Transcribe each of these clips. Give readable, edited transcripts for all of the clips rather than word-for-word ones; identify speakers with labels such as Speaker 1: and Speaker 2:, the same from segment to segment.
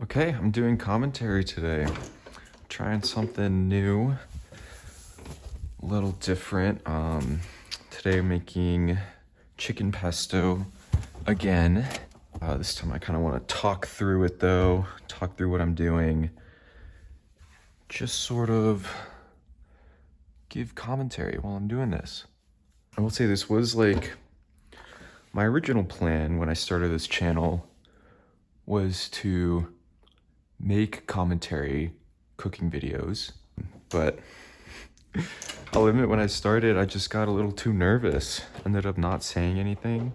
Speaker 1: Okay, I'm doing commentary today. Trying something new, a little different. Today I'm making chicken pesto again. This time I kind of want to talk through it though, talk through what I'm doing. Just sort of give commentary while I'm doing this. I will say this was like my original plan when I started this channel was to make commentary cooking videos, but I'll admit when I started, I just got a little too nervous. Ended up not saying anything.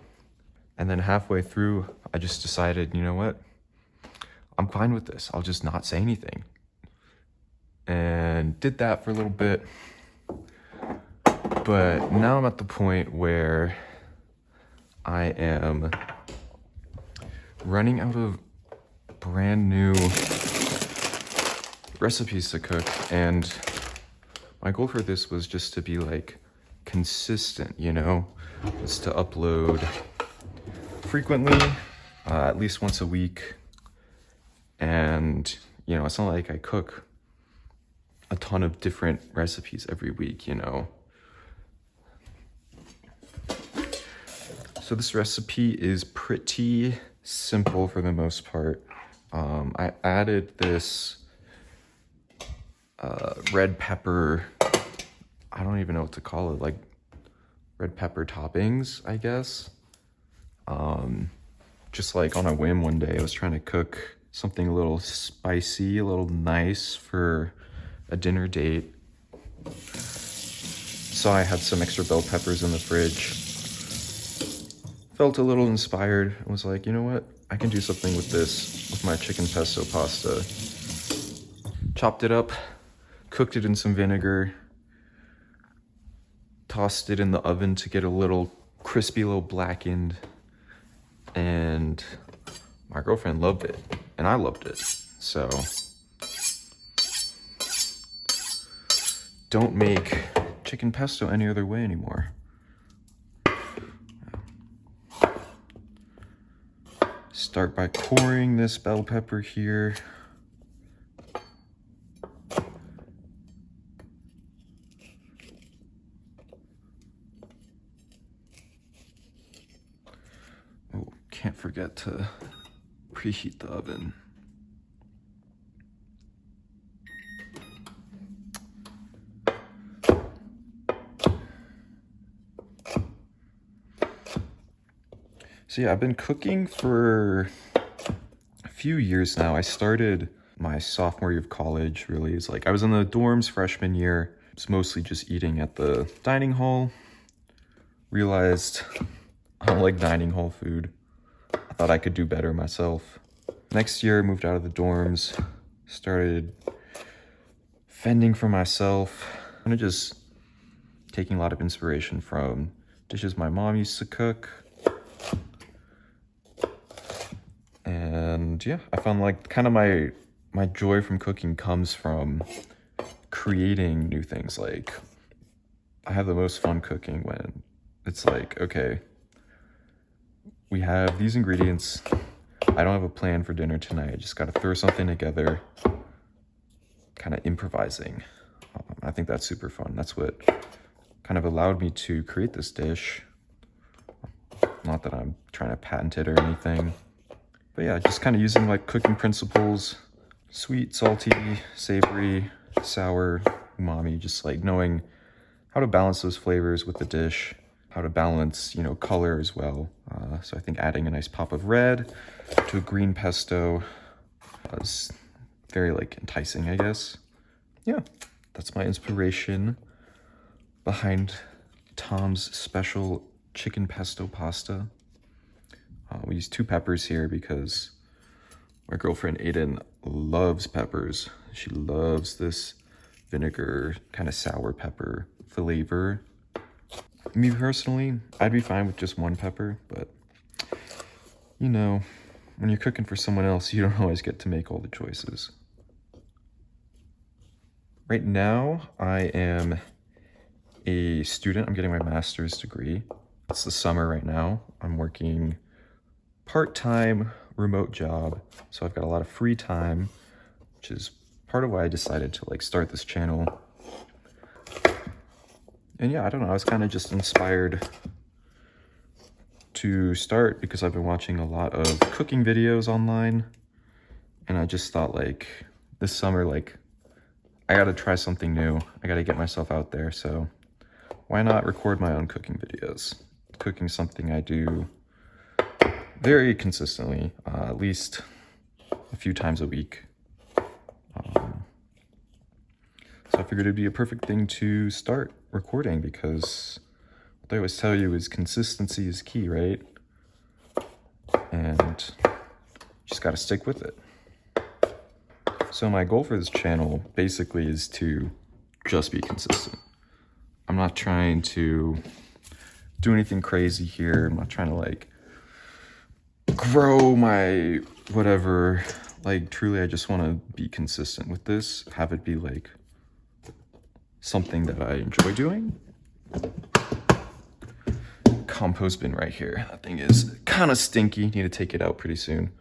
Speaker 1: And then halfway through, I just decided, you know what? I'm fine with this. I'll just not say anything. And did that for a little bit. But now I'm at the point where I am running out of brand new recipes to cook, and my goal for this was just to be like consistent, you know, just to upload frequently, at least once a week. And you know, it's not like I cook a ton of different recipes every week, you know. So this recipe is pretty simple for the most part. I added this red pepper, I don't even know what to call it, like red pepper toppings, I guess. Just like on a whim one day, I was trying to cook something a little spicy, a little nice for a dinner date. So I had some extra bell peppers in the fridge. Felt a little inspired and was like, you know what? I can do something with this, with my chicken pesto pasta. Chopped it up, cooked it in some vinegar, tossed it in the oven to get a little crispy, a little blackened, and my girlfriend loved it, and I loved it. So, don't make chicken pesto any other way anymore. Start by coring this bell pepper here. Oh, can't forget to preheat the oven. So yeah, I've been cooking for a few years now. I started my sophomore year of college, really. It's like I was in the dorms freshman year. It's mostly just eating at the dining hall. Realized I don't like dining hall food. I thought I could do better myself. Next year, moved out of the dorms, started fending for myself. I'm just taking a lot of inspiration from dishes my mom used to cook. And yeah, I found like kind of my joy from cooking comes from creating new things. Like I have the most fun cooking when it's like, okay, we have these ingredients. I don't have a plan for dinner tonight. I just got to throw something together, kind of improvising. I think that's super fun. That's what kind of allowed me to create this dish. Not that I'm trying to patent it or anything. But yeah, just kind of using like cooking principles, sweet, salty, savory, sour, umami, just like knowing how to balance those flavors with the dish, how to balance, you know, color as well. So I think adding a nice pop of red to a green pesto was very like enticing, I guess. Yeah, that's my inspiration behind Tom's special chicken pesto pasta. We use 2 peppers here because my girlfriend Aiden loves peppers. She loves this vinegar, kind of sour pepper flavor. Me personally, I'd be fine with just 1 pepper, but you know, when you're cooking for someone else, you don't always get to make all the choices. Right now, I am a student. I'm getting my master's degree. It's the summer right now. I'm working part-time remote job, so I've got a lot of free time, which is part of why I decided to like start this channel. And yeah, I don't know, I was kind of just inspired to start because I've been watching a lot of cooking videos online, and I just thought like this summer, like I gotta try something new. I gotta get myself out there, so why not record my own cooking videos? Cooking something I do very consistently, at least a few times a week. So I figured it'd be a perfect thing to start recording because what they always tell you is consistency is key, right? And you just gotta stick with it. So my goal for this channel basically is to just be consistent. I'm not trying to do anything crazy here. I'm not trying to like grow my whatever. Like truly, I just want to be consistent with this. Have it be like something that I enjoy doing. Compost bin right here. That thing is kind of stinky. Need to take it out pretty soon.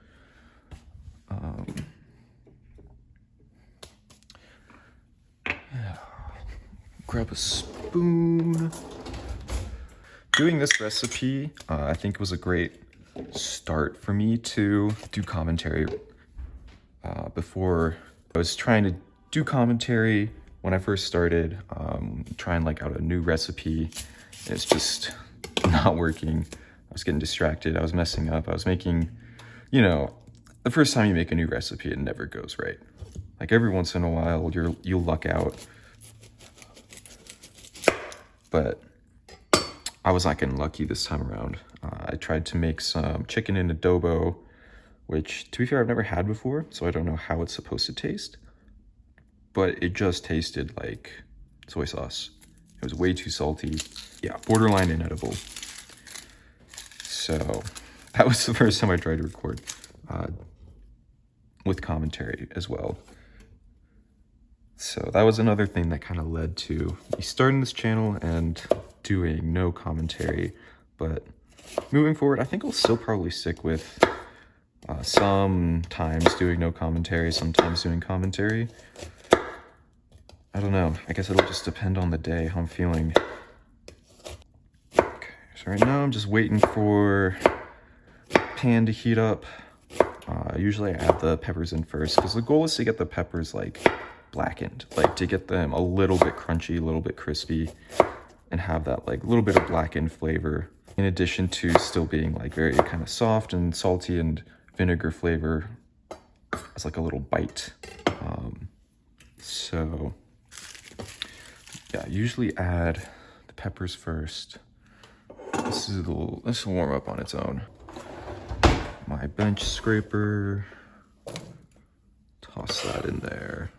Speaker 1: Grab a spoon. Doing this recipe, I think was a great start for me to do commentary. Before I was trying to do commentary when I first started, trying like out a new recipe. It's just not working. I was getting distracted. I was messing up. I was making, you know, the first time you make a new recipe, it never goes right. Like every once in a while, you'll luck out. But I was not getting lucky this time around. I tried to make some chicken in adobo, which, to be fair, I've never had before, so I don't know how it's supposed to taste. But it just tasted like soy sauce. It was way too salty. Yeah, borderline inedible. So that was the first time I tried to record with commentary as well. So that was another thing that kind of led to me starting this channel and doing no commentary. But moving forward, I think I'll still probably stick with sometimes doing no commentary, sometimes doing commentary. I don't know. I guess it'll just depend on the day, how I'm feeling. Okay, so right now I'm just waiting for pan to heat up. Usually I add the peppers in first because the goal is to get the peppers like blackened, like to get them a little bit crunchy, a little bit crispy, and have that like little bit of blackened flavor, in addition to still being like very kind of soft and salty and vinegar flavor as like a little bite. So yeah, I usually add the peppers first. This will warm up on its own. My bench scraper, toss that in there.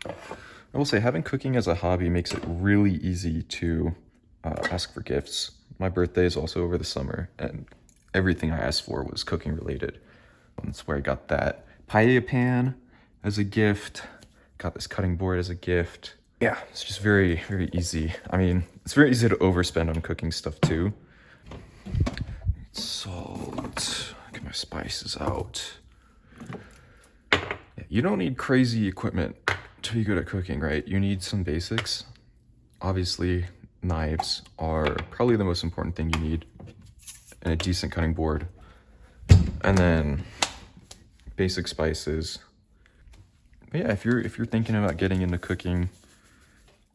Speaker 1: I will say having cooking as a hobby makes it really easy to ask for gifts. My birthday is also over the summer, and everything I asked for was cooking related. That's where I got that paella pan as a gift, got this cutting board as a gift. Yeah, it's just very, very easy. I mean, it's very easy to overspend on cooking stuff too. Salt, get my spices out. Yeah, you don't need crazy equipment to be good at cooking, right? You need some basics. Obviously, knives are probably the most important thing you need, and a decent cutting board. And then basic spices. But yeah, if you're thinking about getting into cooking,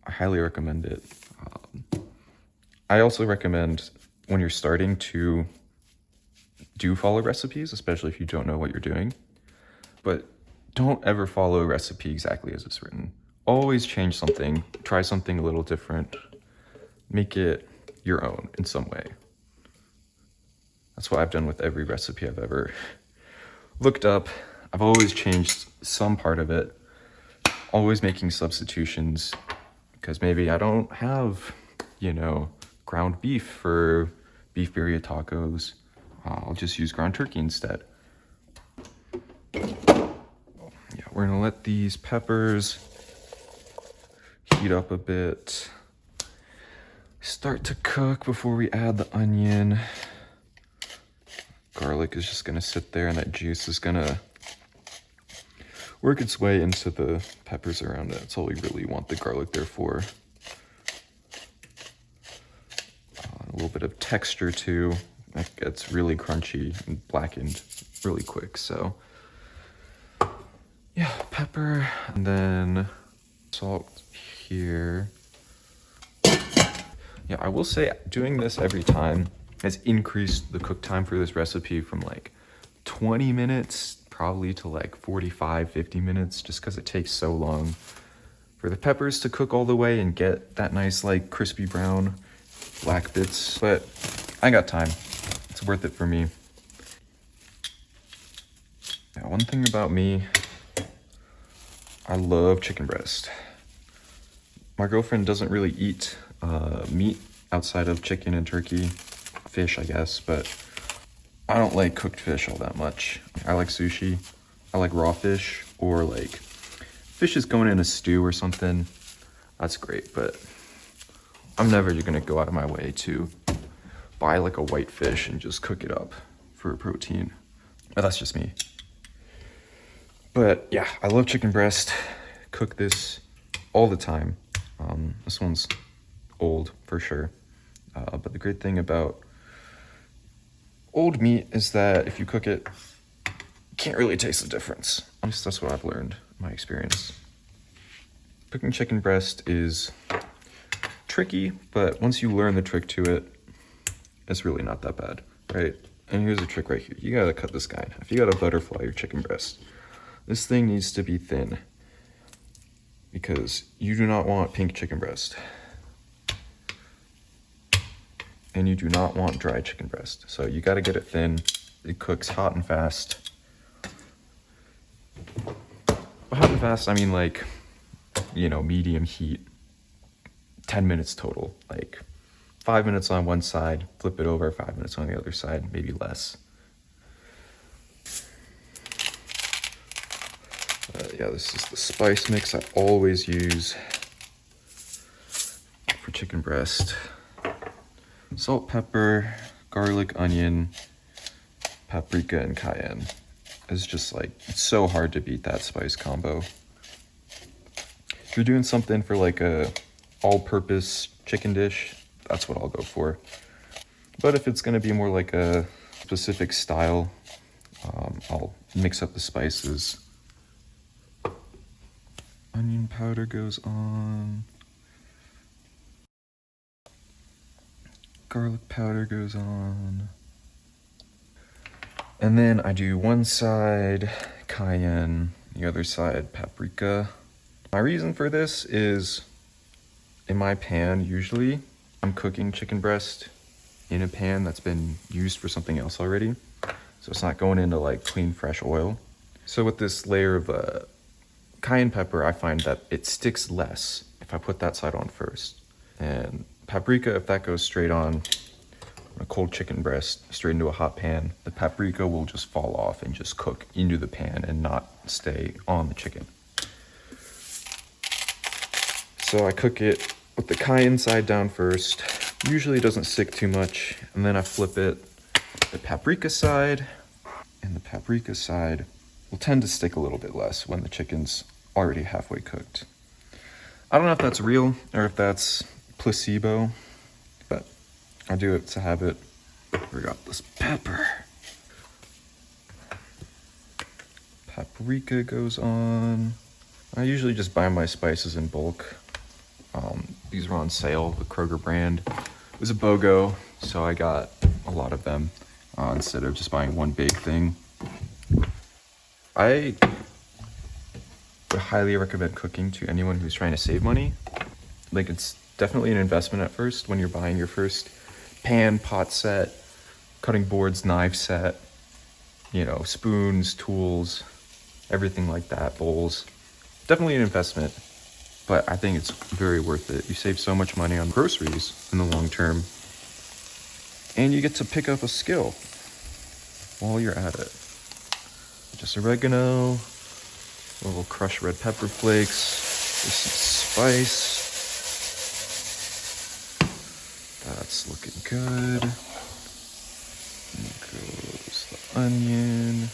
Speaker 1: I highly recommend it. I also recommend when you're starting to do follow recipes, especially if you don't know what you're doing. But don't ever follow a recipe exactly as it's written. Always change something, try something a little different, make it your own in some way. That's what I've done with every recipe I've ever looked up. I've always changed some part of it, always making substitutions, because maybe I don't have, you know, ground beef for beef birria tacos. I'll just use ground turkey instead. Yeah, we're gonna let these peppers heat up a bit. start to cook before we add the onion. Garlic is just gonna sit there and that juice is gonna work its way into the peppers around it. That's all we really want the garlic there for. A little bit of texture too. That gets really crunchy and blackened really quick, so. Yeah, pepper, and then salt here. Yeah, I will say doing this every time has increased the cook time for this recipe from like 20 minutes probably to like 45, 50 minutes, just because it takes so long for the peppers to cook all the way and get that nice like crispy brown black bits. But I got time. It's worth it for me. Now, one thing about me, I love chicken breast. My girlfriend doesn't really eat meat outside of chicken and turkey, fish, I guess, but I don't like cooked fish all that much. I like sushi. I like raw fish, or like fish is going in a stew or something. That's great, but I'm never gonna go out of my way to buy like a white fish and just cook it up for protein. But that's just me. But yeah, I love chicken breast. Cook this all the time. This one's old for sure. But the great thing about old meat is that if you cook it, you can't really taste the difference. At least that's what I've learned in my experience. Cooking chicken breast is tricky, but once you learn the trick to it, it's really not that bad, right? And here's a trick right here. You gotta cut this guy in half. You gotta butterfly your chicken breast. This thing needs to be thin because you do not want pink chicken breast. And you do not want dry chicken breast. So you gotta get it thin. It cooks hot and fast. By hot and fast, I mean like, you know, medium heat. 10 minutes total. Like 5 minutes on one side, flip it over, 5 minutes on the other side, maybe less. Yeah, this is the spice mix I always use for chicken breast. Salt, pepper, garlic, onion, paprika, and cayenne. It's just like, it's so hard to beat that spice combo. If you're doing something for like a all-purpose chicken dish, that's what I'll go for. But if it's gonna be more like a specific style, I'll mix up the spices. Onion powder goes on. Garlic powder goes on. And then I do one side cayenne, the other side paprika. My reason for this is in my pan, usually I'm cooking chicken breast in a pan that's been used for something else already. So it's not going into like clean, fresh oil. So with this layer of cayenne pepper, I find that it sticks less if I put that side on first. And paprika, if that goes straight on a cold chicken breast, straight into a hot pan, the paprika will just fall off and just cook into the pan and not stay on the chicken. So I cook it with the cayenne side down first. Usually it doesn't stick too much. And then I flip it the paprika side, and the paprika side will tend to stick a little bit less when the chicken's already halfway cooked. I don't know if that's real or if that's placebo, but I do it to have it. We got this pepper. Paprika goes on. I usually just buy my spices in bulk. These were on sale, the Kroger brand. It was a BOGO, so I got a lot of them instead of just buying one big thing. I would highly recommend cooking to anyone who's trying to save money. Like, it's definitely an investment at first when you're buying your first pan, pot set, cutting boards, knife set, you know, spoons, tools, everything like that, bowls. Definitely an investment, but I think it's very worth it. You save so much money on groceries in the long term, and you get to pick up a skill while you're at it. Just oregano, a little crushed red pepper flakes, just some spice. That's looking good. Here goes the onion.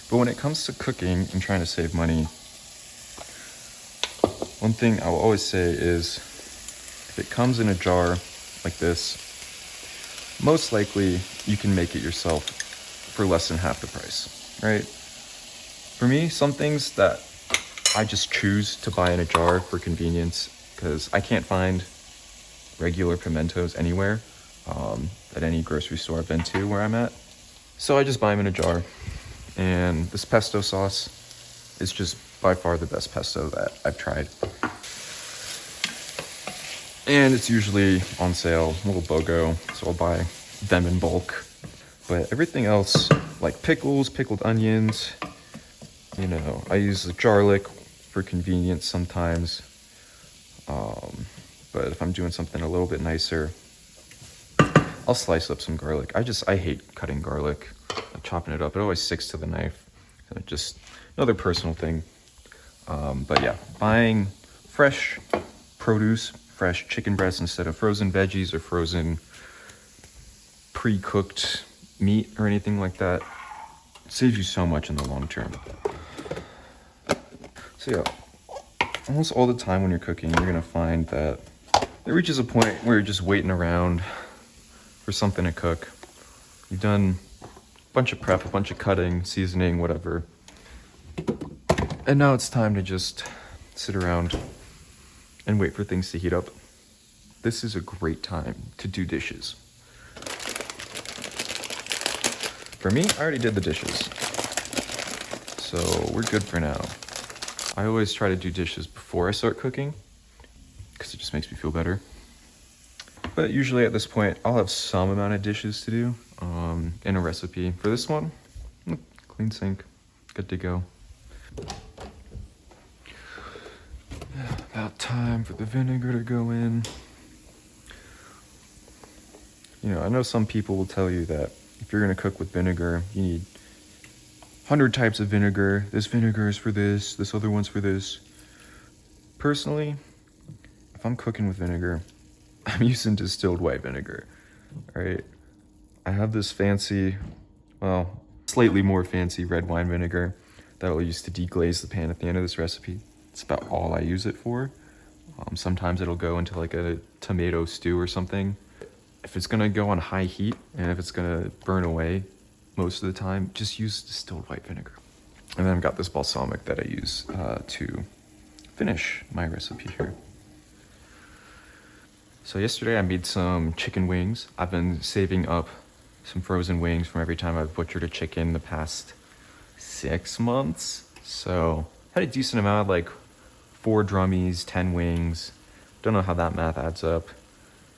Speaker 1: But when it comes to cooking and trying to save money, one thing I will always say is if it comes in a jar like this, most likely you can make it yourself for less than half the price, right? For me, some things that I just choose to buy in a jar for convenience because I can't find regular pimentos anywhere at any grocery store I've been to where I'm at. So I just buy them in a jar. And this pesto sauce is just by far the best pesto that I've tried. And it's usually on sale, a little BOGO, so I'll buy them in bulk. But everything else, like pickles, pickled onions, you know, I use the garlic for convenience sometimes. But if I'm doing something a little bit nicer, I'll slice up some garlic. I hate cutting garlic, like chopping it up. It always sticks to the knife. Just another personal thing. But yeah, buying fresh produce, fresh chicken breasts instead of frozen veggies or frozen pre-cooked meat or anything like that, it saves you so much in the long term. So yeah, almost all the time when you're cooking, you're gonna find that it reaches a point where you're just waiting around for something to cook. You've done a bunch of prep, a bunch of cutting, seasoning, whatever. And now it's time to just sit around and wait for things to heat up. This is a great time to do dishes. For me, I already did the dishes, so we're good for now. I always try to do dishes before I start cooking because it just makes me feel better. But usually at this point, I'll have some amount of dishes to do in a recipe. For this one, clean sink, good to go. About time for the vinegar to go in. You know, I know some people will tell you that if you're gonna cook with vinegar, you need 100 types of vinegar. This vinegar is for this other one's for this. Personally, if I'm cooking with vinegar, I'm using distilled white vinegar, right? I have this fancy, well, slightly more fancy red wine vinegar that I'll use to deglaze the pan at the end of this recipe. It's about all I use it for. Sometimes it'll go into like a tomato stew or something. If it's gonna go on high heat and if it's gonna burn away most of the time, just use distilled white vinegar. And then I've got this balsamic that I use to finish my recipe here. So yesterday I made some chicken wings. I've been saving up some frozen wings from every time I've butchered a chicken the past 6 months. So I had a decent amount, like 4 drummies, 10 wings. Don't know how that math adds up.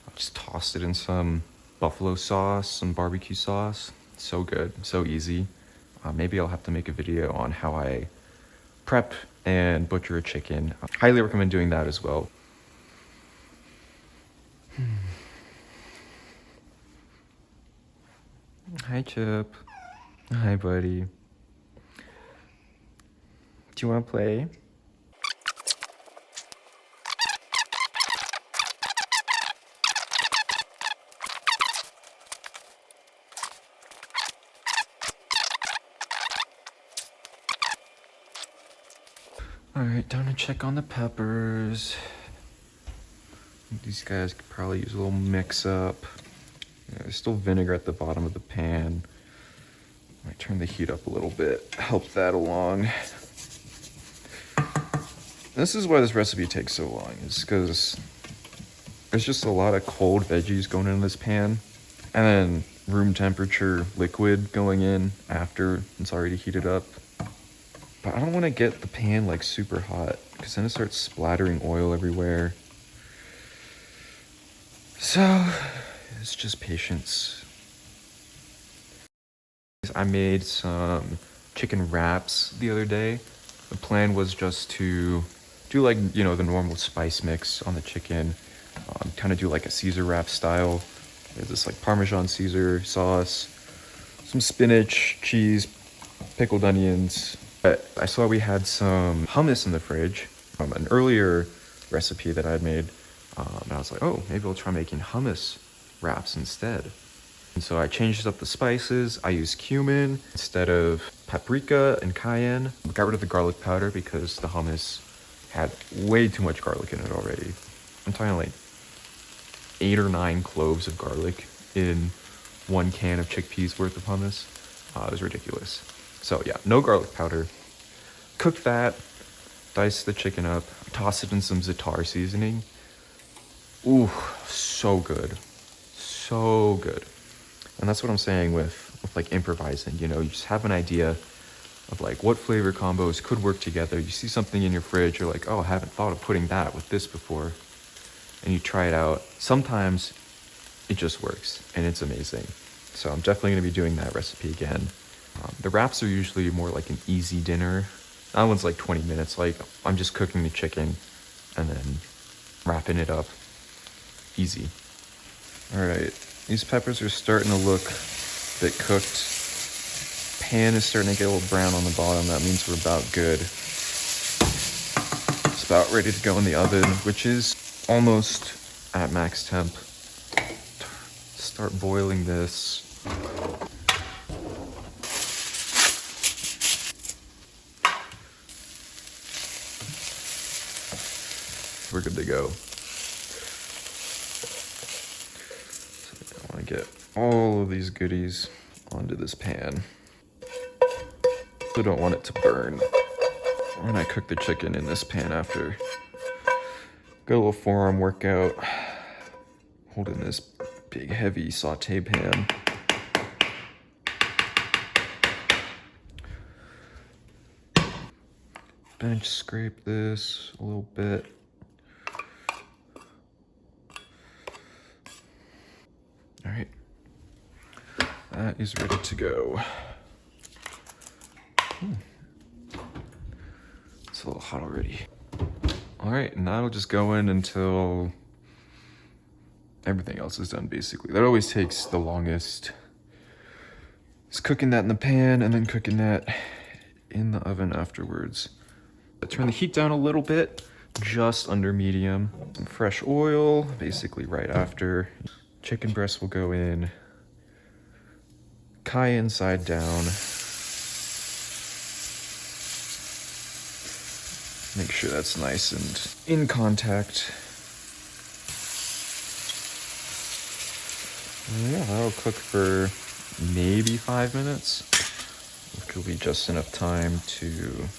Speaker 1: I just tossed it in some buffalo sauce, some barbecue sauce. So good, so easy. Maybe I'll have to make a video on how I prep and butcher a chicken. I highly recommend doing that as well. Hi, Chip. Hi, buddy. Do you want to play? All right, time to check on the peppers. These guys could probably use a little mix up. Yeah, there's still vinegar at the bottom of the pan. I might turn the heat up a little bit, help that along. This is why this recipe takes so long, is because there's just a lot of cold veggies going in this pan, and then room temperature liquid going in after it's already heated up. But I don't want to get the pan like super hot, because then it starts splattering oil everywhere. So it's just patience. I made some chicken wraps the other day. The plan was just to do like, you know, the normal spice mix on the chicken, kind of do like a Caesar wrap style. There's this like Parmesan Caesar sauce, some spinach, cheese, pickled onions. But I saw we had some hummus in the fridge from an earlier recipe that I'd made. And I was like, oh, maybe I'll try making hummus wraps instead. And so I changed up the spices. I used cumin instead of paprika and cayenne. Got rid of the garlic powder because the hummus had way too much garlic in it already. I'm talking like 8 or 9 cloves of garlic in 1 can of chickpeas worth of hummus. It was ridiculous. So yeah, no garlic powder. Cook that, dice the chicken up, toss it in some za'atar seasoning. Ooh, so good. So good. And that's what I'm saying with like improvising, you know, you just have an idea of like what flavor combos could work together. You see something in your fridge, you're like, oh, I haven't thought of putting that with this before. And you try it out. Sometimes it just works and it's amazing. So I'm definitely gonna be doing that recipe again. The wraps are usually more like an easy dinner. That one's like 20 minutes. Like I'm just cooking the chicken and then wrapping it up. Easy. All right, these peppers are starting to look a bit cooked. Pan is starting to get a little brown on the bottom. That means we're about good. It's about ready to go in the oven, which is almost at max temp. Start boiling this. We're good to go. So I want to get all of these goodies onto this pan. I don't want it to burn when I cook the chicken in this pan after. Got a little forearm workout holding this big heavy saute pan. Bench scrape this a little bit. All right, that is ready to go. It's a little hot already. All right, and that'll just go in until everything else is done, basically. That always takes the longest. It's cooking that in the pan and then cooking that in the oven afterwards. Turn the heat down a little bit, just under medium. Some fresh oil, basically right after. Chicken breast will go in. Cayenne side down. Make sure that's nice and in contact. Yeah, that'll cook for maybe 5 minutes. Which will be just enough time to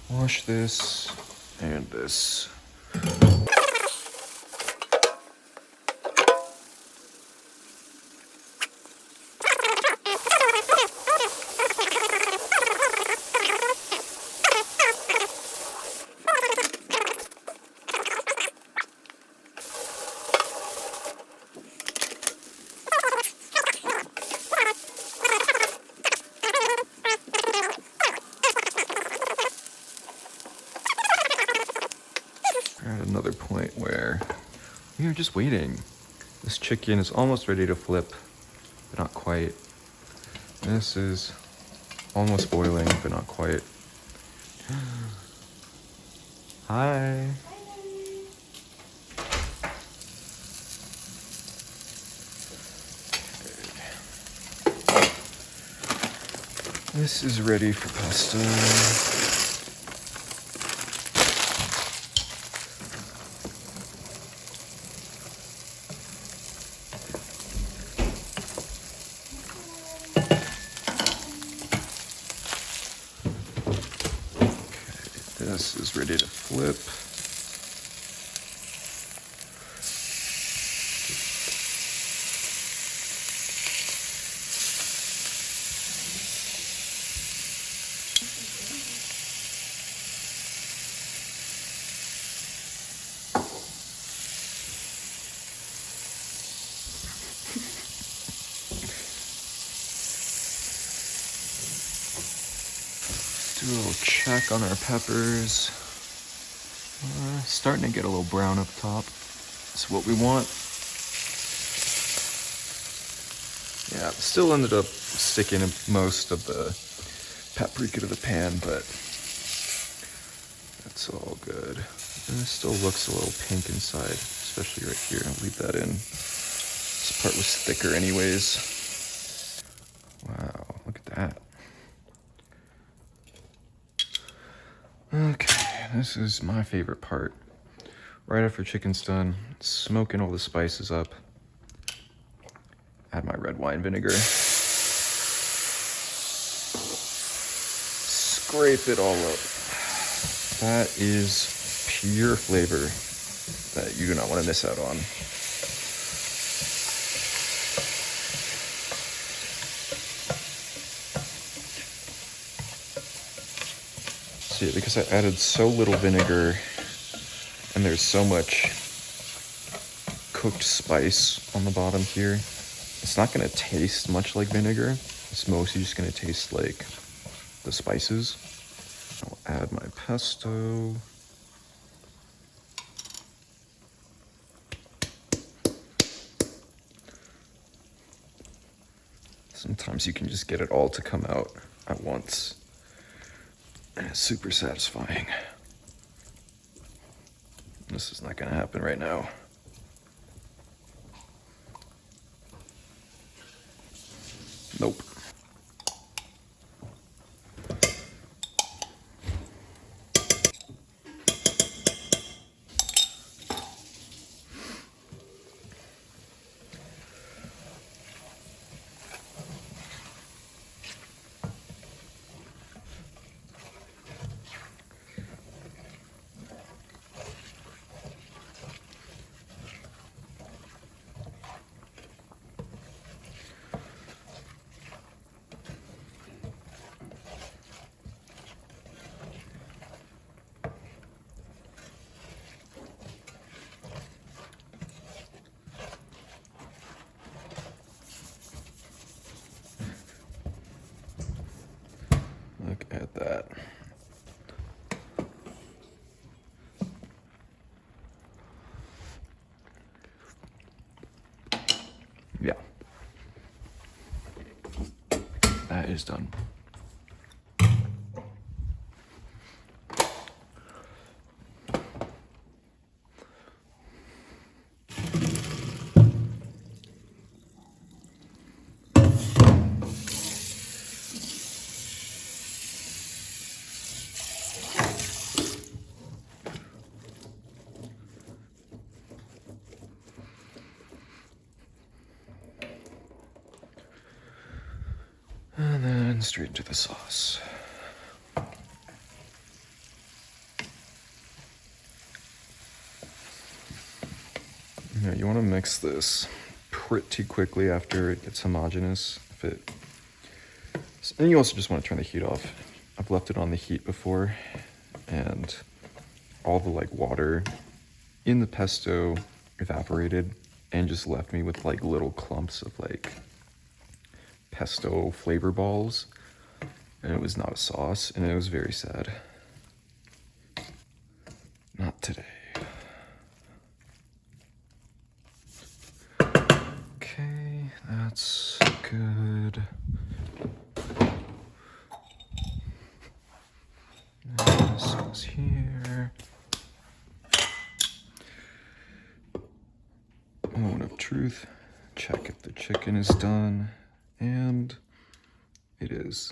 Speaker 1: wash this and this. We're at another point where we are just waiting. This chicken is almost ready to flip, but not quite. This is almost boiling, but not quite. Hi. This is ready for pesto. This is ready to flip. Do a little check on our peppers. Starting to get a little brown up top. That's what we want. Yeah, still ended up sticking most of the paprika to the pan, but that's all good. And it still looks a little pink inside, especially right here. I'll leave that in. This part was thicker anyways. Wow, look at that. Okay, this is my favorite part. Right after chicken's done, smoking all the spices up. Add my red wine vinegar. Scrape it all up. That is pure flavor that you do not want to miss out on. See, because I added so little vinegar and there's so much cooked spice on the bottom here, it's not going to taste much like vinegar. It's mostly just going to taste like the spices. I'll add my pesto. Sometimes you can just get it all to come out at once, and it's super satisfying. This is not gonna happen right now. Nope. Look at that. Yeah. That is done. And then straight into the sauce. Now you want to mix this pretty quickly after it gets homogeneous. And you also just want to turn the heat off. I've left it on the heat before, and all the water in the pesto evaporated and just left me with little clumps of pesto flavor balls, and it was not a sauce, and it was very sad. Not today. Okay, that's good. And this goes here. Moment of truth. Check if the chicken is done. And it is.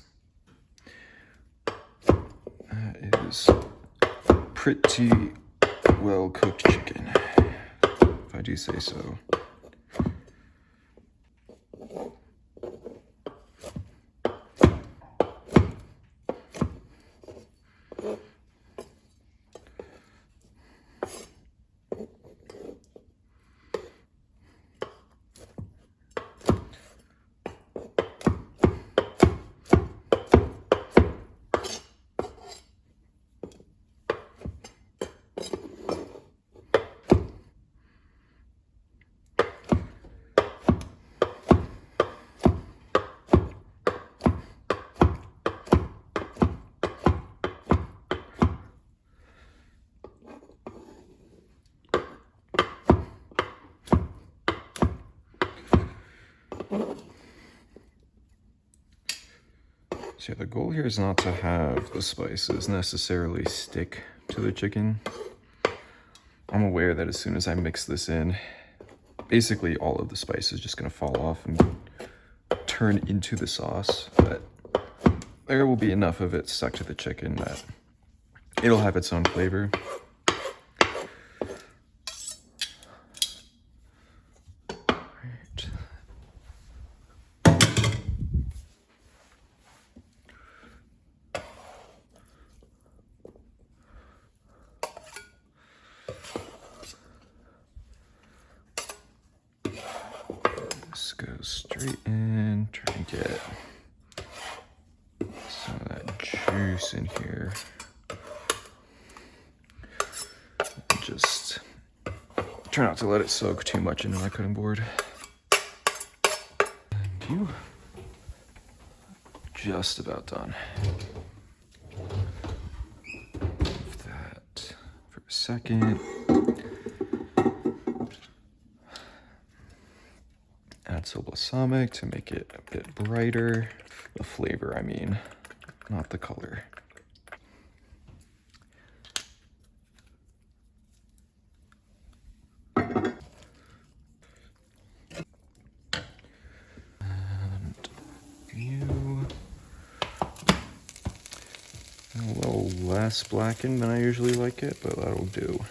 Speaker 1: That is pretty well cooked chicken, if I do say so. So yeah, the goal here is not to have the spices necessarily stick to the chicken. I'm aware that as soon as I mix this in, basically all of the spice is just gonna fall off and turn into the sauce, but there will be enough of it stuck to the chicken that it'll have its own flavor. This goes straight in, try and get some of that juice in here. Just try not to let it soak too much into my cutting board. Thank you. Just about done. Leave that for a second. Add some balsamic to make it a bit brighter. The flavor, I mean, not the color. And you, a little less blackened than I usually like it, but that'll do.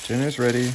Speaker 1: Dinner's ready.